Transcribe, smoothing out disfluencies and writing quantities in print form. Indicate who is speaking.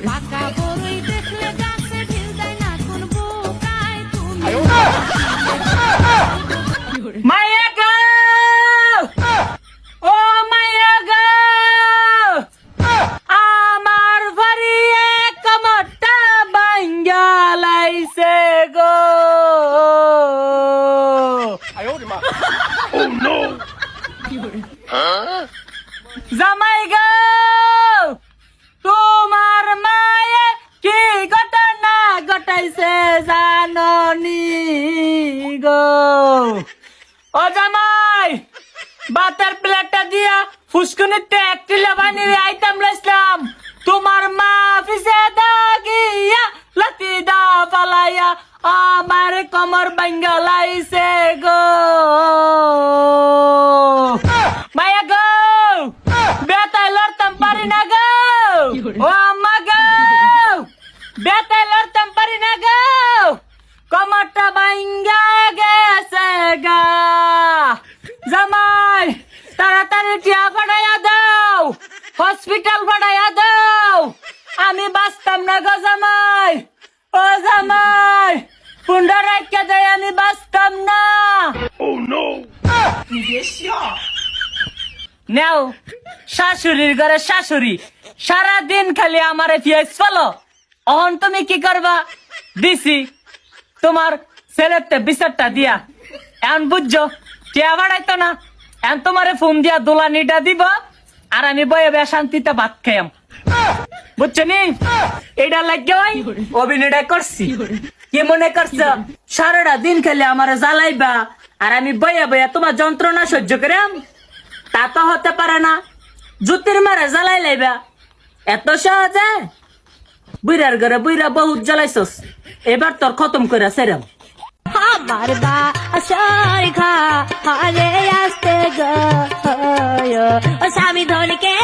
Speaker 1: পাকা বড়ই দেখলে গাছে ঢিল দেয় না কোন বোকায় তুমি
Speaker 2: মায়া গো ও মায়া গো আমার ভরিয়ে কমরটা ভাঙ্গা লাইছে গো জামাই গো তোমার মায়ে কি ঘটনা ঘটাইছে জাননি গো ও জামাই বাতের প্লেটটা দিয়া ফুসকুনিতে একটি লেবানির আইটেম লাইছিলাম তোমার মা ফিসে দাগিয়া লাতি দা পালাইয়া আমার কমর ভাঙ্গা লাইছে গো মায়া গো বেতাই লড়তাম পারি না গো ও আম্মা গো বেতাই লড়তাম পারি না গো কমরটা ভাঙ্গা গেছে গা জামাই তাড়াতাড়ি টিয়া ফাটাইয়া দাও হসপিটাল ফাটাইয়া দাও আমি বাঁচতাম না গো জামাই ও জামাই পুন্ডা রাখা দেয় আমি বাঁচতাম না নেও শাশুড়ির ঘরে শাশুড়ি সারাদিন খালি আমারে ফিয়াজ ফলো অহন তুমি কি করবা দিছি তোমার ছেলেতে বিচারটা দিয়া এখন বুঝছো টিয়া বাড়াইতো না এখন তোমারে ফোন দিয়া দোলানিটা দিব আর আমি বয়ে বয়ে শান্তিতে ভাত খাইম বুঝছো নি এইটা লাগে অভিনয়টা করছি কি মনে করছ সারাটা দিন খালি আমারে জ্বালাইবা আর আমি বয়ে বয়ে তোমার যন্ত্রণা সহ্য করাম তা তো হতে পারে না জুতির মারে জ্বালাই লাইবা এত সহজে বুইরার ঘরে বুইরা বহুত জ্বালাইছস এবার তোর খতম করে সেরাম
Speaker 1: আমার বাসর ঘরে আসতে গো স্বামী ধনকে